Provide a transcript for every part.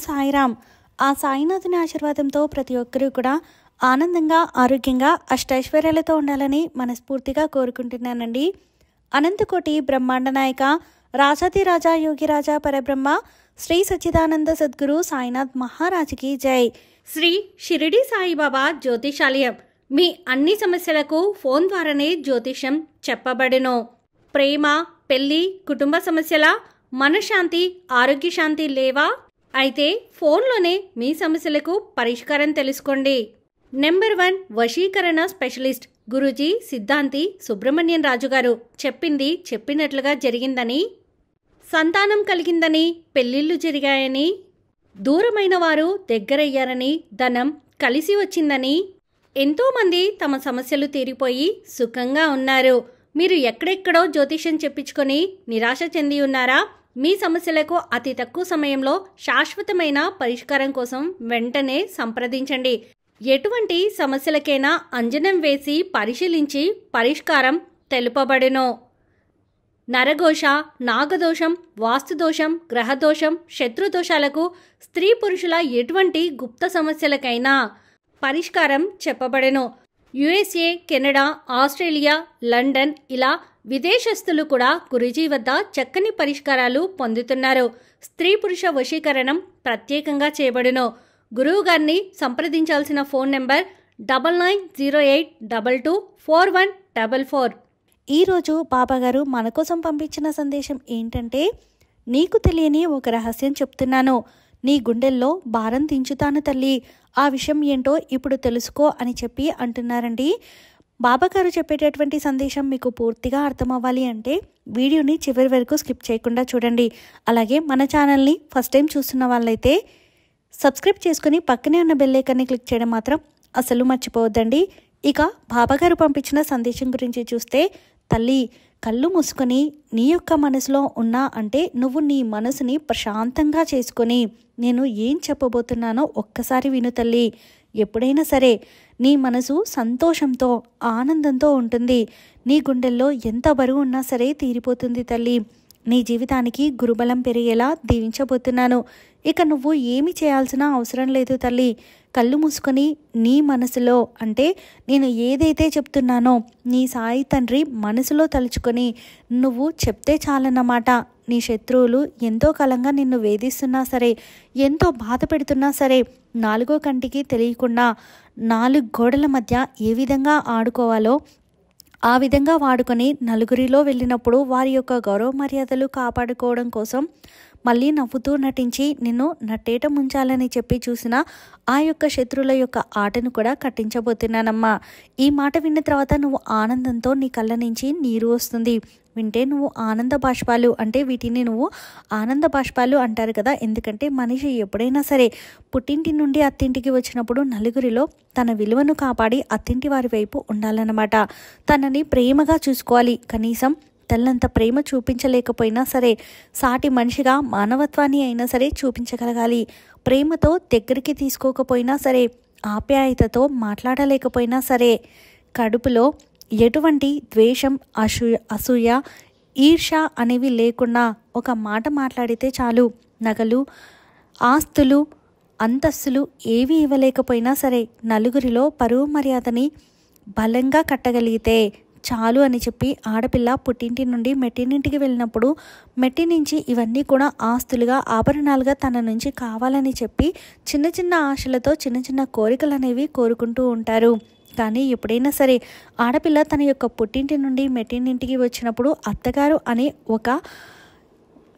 సాయిరామ్. ఆ సాయినాథుని ఆశీర్వాదంతో ప్రతి ఒక్కరూ కూడా ఆనందంగా, ఆరోగ్యంగా, అష్టైశ్వర్యాలతో ఉండాలని మనస్ఫూర్తిగా కోరుకుంటున్నానండి. అనంతకోటి బ్రహ్మాండ నాయక రాజాధిరాజా యోగిరాజా పరబ్రహ్మ శ్రీ సచ్చిదానంద సద్గురు సాయినాథ్ మహారాజ్కి జై. శ్రీ షిరిడి సాయిబాబా జ్యోతిషాలయం. మీ అన్ని సమస్యలకు ఫోన్ ద్వారానే జ్యోతిషం చెప్పబడెను. ప్రేమ, పెళ్లి, కుటుంబ సమస్యల, మనశ్శాంతి, ఆరోగ్య శాంతి లేవా? అయితే ఫోన్లోనే మీ సమస్యలకు పరిష్కారం తెలుసుకోండి. నెంబర్ 1 వశీకరణ స్పెషలిస్ట్ గురూజీ సిద్ధాంతి సుబ్రహ్మణ్యం రాజు గారు. చెప్పింది చెప్పినట్లుగా జరిగిందని, సంతానం కలిగిందని, పెళ్లిళ్ళు జరిగాయని, దూరమైన వారు దగ్గరయ్యారని, ధనం కలిసి వచ్చిందని, ఎంతోమంది తమ సమస్యలు తీరిపోయి సుఖంగా ఉన్నారు. మీరు ఎక్కడెక్కడో జ్యోతిష్యం చెప్పించుకొని నిరాశ చెంది ఉన్నారా? మీ సమస్యలకు అతి తక్కువ సమయంలో శాశ్వతమైన పరిష్కారం కోసం వెంటనే సంప్రదించండి. ఎటువంటి సమస్యలకైనా అంజనం వేసి పరిశీలించి పరిష్కారం తెలుపబడెను. నరఘోష, నాగదోషం, వాస్తుదోషం, గ్రహదోషం, శత్రుదోషాలకు, స్త్రీ పురుషుల ఎటువంటి గుప్త సమస్యలకైనా పరిష్కారం చెప్పబడెను. USA, కెనడా, ఆస్ట్రేలియా, లండన్ ఇలా విదేశస్తులు కూడా గురూజీ వద్ద చక్కని పరిష్కారాలు పొందుతున్నారు. స్త్రీ పురుష వశీకరణం ప్రత్యేకంగా చేయబడును. గురువు గారిని సంప్రదించాల్సిన ఫోన్ నెంబర్ 9908224144. ఈరోజు బాబాగారు మన కోసం పంపించిన సందేశం ఏంటంటే, నీకు తెలియని ఒక రహస్యం చెప్తున్నాను. నీ గుండెల్లో భారం దించుతాను తల్లి. ఆ విషయం ఏంటో ఇప్పుడు తెలుసుకో అని చెప్పి అంటున్నారండి. బాబాగారు చెప్పేటటువంటి సందేశం మీకు పూర్తిగా అర్థమవ్వాలి అంటే వీడియోని చివరి వరకు స్కిప్ చేయకుండా చూడండి. అలాగే మన ఛానల్ని ఫస్ట్ టైం చూస్తున్న వాళ్ళైతే సబ్స్క్రైబ్ చేసుకుని పక్కనే ఉన్న బెల్ ఐకాన్ని క్లిక్ చేయడం మాత్రం అసలు మర్చిపోవద్దండి. ఇక బాబాగారు పంపించిన సందేశం గురించి చూస్తే, తల్లి కళ్ళు మూసుకొని నీ యొక్క మనసులో ఉన్నా అంటే నువ్వు నీ మనసుని ప్రశాంతంగా చేసుకొని నేను ఏం చెప్పబోతున్నానో ఒక్కసారి విను తల్లి. ఎప్పుడైనా సరే నీ మనసు సంతోషంతో, ఆనందంతో ఉంటుంది. నీ గుండెల్లో ఎంత బరువు ఉన్నా సరే తీరిపోతుంది తల్లి. నీ జీవితానికి గురుబలం పెరిగేలా దీవించబోతున్నాను. ఇక నువ్వు ఏమి చేయాల్సిన అవసరం లేదు తల్లి. కళ్ళు మూసుకొని నీ మనసులో అంటే నేను ఏదైతే చెప్తున్నానో నీ సాయి తండ్రి మనసులో తలుచుకొని నువ్వు చెప్తే చాలన్నమాట. నీ శత్రువులు ఎంతో కాలంగా నిన్ను వేధిస్తున్నా సరే, ఎంతో బాధ పెడుతున్నా సరే, నాలుగో కంటికి తెలియకుండా 4 గోడల మధ్య ఏ విధంగా ఆడుకోవాలో ఆ విధంగా వాడుకొని నలుగురిలో వెళ్ళినప్పుడు వారి యొక్క గౌరవ మర్యాదలు కాపాడుకోవడం కోసం మళ్ళీ నవ్వుతూ నటించి నిన్ను నట్టేట ముంచాలని చెప్పి చూసిన ఆ యొక్క శత్రువుల యొక్క ఆటను కూడా కట్టించబోతున్నానమ్మా. ఈ మాట విన్న తర్వాత నువ్వు ఆనందంతో నీ కళ్ళ నుంచి నీరు వస్తుంది. వింటే నువ్వు ఆనంద బాష్పాలు అంటే వీటిని నువ్వు ఆనంద బాష్పాలు అంటారు కదా. ఎందుకంటే మనిషి ఎప్పుడైనా సరే పుట్టింటి నుండి అత్తింటికి వచ్చినప్పుడు నలుగురిలో తన విలువను కాపాడి అత్తింటి వారి వైపు ఉండాలన్నమాట. తనని ప్రేమగా చూసుకోవాలి. కనీసం తల్లంత ప్రేమ చూపించలేకపోయినా సరే సాటి మనిషిగా మానవత్వాన్ని అయినా సరే చూపించగలగాలి. ప్రేమతో దగ్గరికి తీసుకోకపోయినా సరే, ఆప్యాయతతో మాట్లాడలేకపోయినా సరే, కడుపులో ఎటువంటి ద్వేషం, అసూయ, ఈర్ష అనేవి లేకుండా ఒక మాట మాట్లాడితే చాలు. నగలు, ఆస్తులు, అంతస్తులు ఏవి ఇవ్వలేకపోయినా సరే నలుగురిలో పరువు మర్యాదని బలంగా కట్టగలిగితే చాలు అని చెప్పి ఆడపిల్ల పుట్టింటి నుండి మెట్టినింటికి వెళ్ళినప్పుడు మెట్టి నుంచి ఇవన్నీ కూడా ఆస్తులుగా, ఆభరణాలుగా తన నుంచి కావాలని చెప్పి చిన్న చిన్న ఆశలతో చిన్న చిన్న కోరికలు అనేవి కోరుకుంటూ ఉంటారు. కానీ ఎప్పుడైనా సరే ఆడపిల్ల తన యొక్క పుట్టింటి నుండి మెట్టినింటికి వచ్చినప్పుడు అత్తగారు అనే ఒక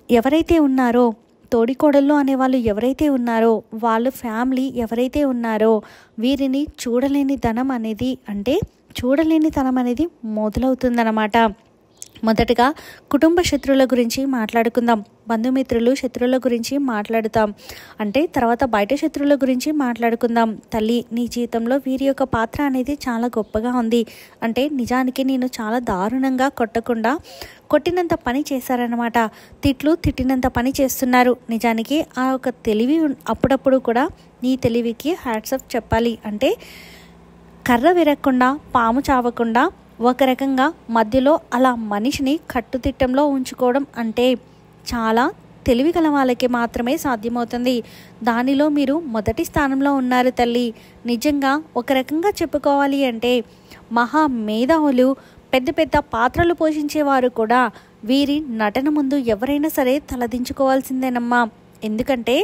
ఎవరైతే ఉన్నారో, తోడికోడళ్ళు అనేవాళ్ళు ఎవరైతే ఉన్నారో, వాళ్ళ ఫ్యామిలీ ఎవరైతే ఉన్నారో వీరిని చూడలేని ధనం అనేది అంటే చూడలేని తనం అనేది మొదలవుతుందన్నమాట. మొదటగా కుటుంబ శత్రువుల గురించి మాట్లాడుకుందాం. బంధుమిత్రులు, శత్రువుల గురించి మాట్లాడుతాం. అంటే తర్వాత బయట శత్రువుల గురించి మాట్లాడుకుందాం. తల్లి నీ జీవితంలో వీరి యొక్క పాత్ర అనేది చాలా గొప్పగా ఉంది. అంటే నిజానికి నేను చాలా దారుణంగా కొట్టకుండా కొట్టినంత పని చేశారనమాట. తిట్టినంత పని చేస్తున్నారు. నిజానికి ఆ యొక్క తెలివి అప్పుడప్పుడు కూడా నీ తెలివికి హ్యాట్స్ ఆఫ్ చెప్పాలి. అంటే కర్ర విరగకుండా, పాము చావకుండా ఒక రకంగా మధ్యలో అలా మనిషిని కట్టుదిట్టంలో ఉంచుకోవడం అంటే చాలా తెలివి గల వాళ్ళకి మాత్రమే సాధ్యమవుతుంది. దానిలో మీరు మొదటి స్థానంలో ఉన్నారు తల్లి. నిజంగా ఒక రకంగా చెప్పుకోవాలి అంటే మహా మేధావులు, పెద్ద పెద్ద పాత్రలు పోషించేవారు కూడా వీరి నటన ముందు ఎవరైనా సరే తలదించుకోవాల్సిందేనమ్మా. ఎందుకంటే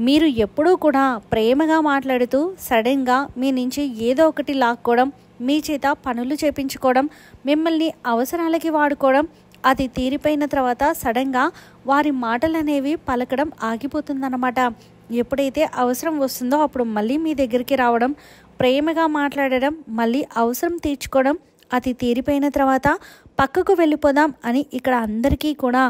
మీరు ఎప్పుడూ కూడా ప్రేమగా మాట్లాడుతూ సడన్గా మీ నుంచి ఏదో ఒకటి లాక్కోవడం, మీ చేత పనులు చేపించుకోవడం, మిమ్మల్ని అవసరాలకి వాడుకోవడం, అది తీరిపోయిన తర్వాత సడన్గా వారి మాటలు అనేవి పలకడం ఆగిపోతుందన్నమాట. ఎప్పుడైతే అవసరం వస్తుందో అప్పుడు మళ్ళీ మీ దగ్గరికి రావడం, ప్రేమగా మాట్లాడడం, మళ్ళీ అవసరం తీర్చుకోవడం, అది తీరిపోయిన తర్వాత పక్కకు వెళ్ళిపోదాం అని ఇక్కడ అందరికీ కూడా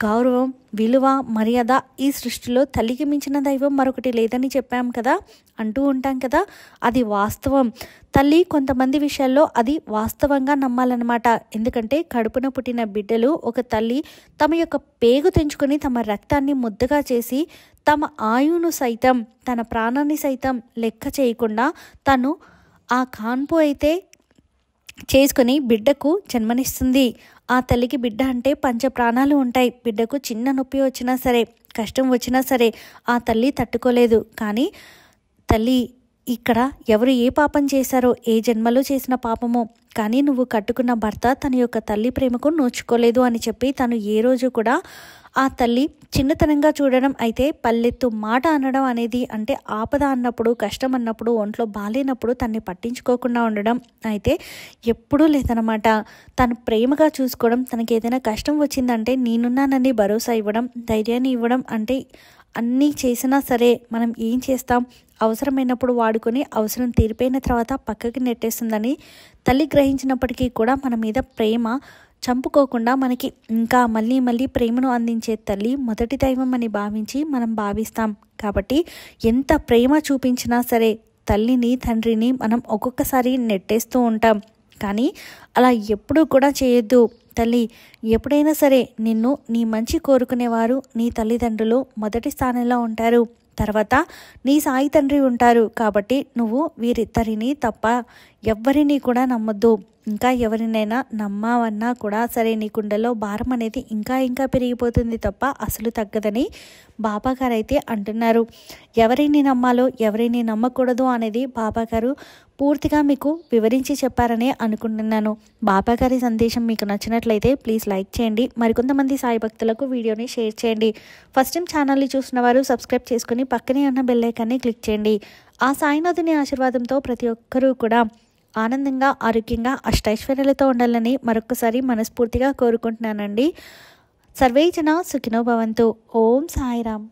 గౌరవం, విలువ, మర్యాద ఈ సృష్టిలో తల్లికి మించిన దైవం మరొకటి లేదని చెప్పాం కదా, అంటూ ఉంటాం కదా. అది వాస్తవం. తల్లి కొంతమంది విషయాల్లో అది వాస్తవంగా నమ్మాలన్నమాట. ఎందుకంటే కడుపున పుట్టిన బిడ్డలు ఒక తల్లి తమ యొక్క పేగు తెంచుకొని తమ రక్తాన్ని ముద్దగా చేసి తమ ఆయువును సైతం, తన ప్రాణాన్ని సైతం లెక్క చేయకుండా తను ఆ కాన్పు అయితే చేసుకుని బిడ్డకు జన్మనిస్తుంది. ఆ తల్లికి బిడ్డ అంటే పంచ ప్రాణాలు ఉంటాయి. బిడ్డకు చిన్న నొప్పి వచ్చినా సరే, కష్టం వచ్చినా సరే ఆ తల్లి తట్టుకోలేదు. కానీ తల్లి ఇక్కడ ఎవరు ఏ పాపం చేశారో, ఏ జన్మలో చేసిన పాపమో, కానీ నువ్వు కట్టుకున్న భర్త తన యొక్క తల్లి ప్రేమకు నోచుకోలేదు అని చెప్పి తను ఏ రోజు కూడా ఆ తల్లి చిన్నతనంగా చూడడం, అయితే పల్లెత్తు మాట అనడం అనేది, అంటే ఆపద అన్నప్పుడు, కష్టం అన్నప్పుడు, ఒంట్లో బాలేనప్పుడు తన్ని పట్టించుకోకుండా ఉండడం అయితే ఎప్పుడూ లేదనమాట. తను ప్రేమగా చూసుకోవడం, తనకి ఏదైనా కష్టం వచ్చిందంటే నేనున్నానని భరోసా ఇవ్వడం, ధైర్యాన్ని ఇవ్వడం, అంటే అన్నీ చేసినా సరే మనం ఏం చేస్తాం, అవసరమైనప్పుడు వాడుకొని అవసరం తీరిపోయిన తర్వాత పక్కకి నెట్టేస్తుందని తల్లి గ్రహించినప్పటికీ కూడా మన మీద ప్రేమ చంపుకోకుండా మనకి ఇంకా మళ్ళీ మళ్ళీ ప్రేమను అందించే తల్లి మొదటి దైవం అని భావించి మనం భావిస్తాం. కాబట్టి ఎంత ప్రేమ చూపించినా సరే తల్లిని, తండ్రిని మనం ఒక్కొక్కసారి నెట్టేస్తూ ఉంటాం. కానీ అలా ఎప్పుడూ కూడా చేయొద్దు. తల్లి ఎప్పుడైనా సరే నిన్ను, నీ మంచి కోరుకునేవారు నీ తల్లిదండ్రులు మొదటి స్థానంలో ఉంటారు. తర్వాత నీ సాయి తండ్రి ఉంటారు. కాబట్టి నువ్వు వీరిద్దరిని తప్ప ఎవ్వరిని కూడా నమ్మొద్దు. ఇంకా ఎవరినైనా నమ్మావన్నా కూడా సరే నీ కుండలో భారం అనేది ఇంకా ఇంకా పెరిగిపోతుంది తప్ప అసలు తగ్గదని బాబాగారు అయితే అంటున్నారు. ఎవరిని నమ్మాలో ఎవరిని నమ్మకూడదు అనేది బాబాగారు పూర్తిగా మీకు వివరించి చెప్పారని అనుకుంటున్నాను. బాబాగారి సందేశం మీకు నచ్చినట్లయితే ప్లీజ్ లైక్ చేయండి. మరికొంతమంది సాయి భక్తులకు వీడియోని షేర్ చేయండి. ఫస్ట్ టైం ఛానల్ని చూసిన వారు సబ్స్క్రైబ్ చేసుకుని పక్కనే ఉన్న బెల్ ఐకాన్ని క్లిక్ చేయండి. ఆ సాయినాథుని ఆశీర్వాదంతో ప్రతి ఒక్కరూ కూడా ఆనందంగా, ఆరోగ్యంగా, అష్టైశ్వర్యాలతో ఉండాలని మరొకసారి మనస్ఫూర్తిగా కోరుకుంటున్నానండి. సర్వే జన సుఖినో భవంతు. ఓం సాయిరామ్.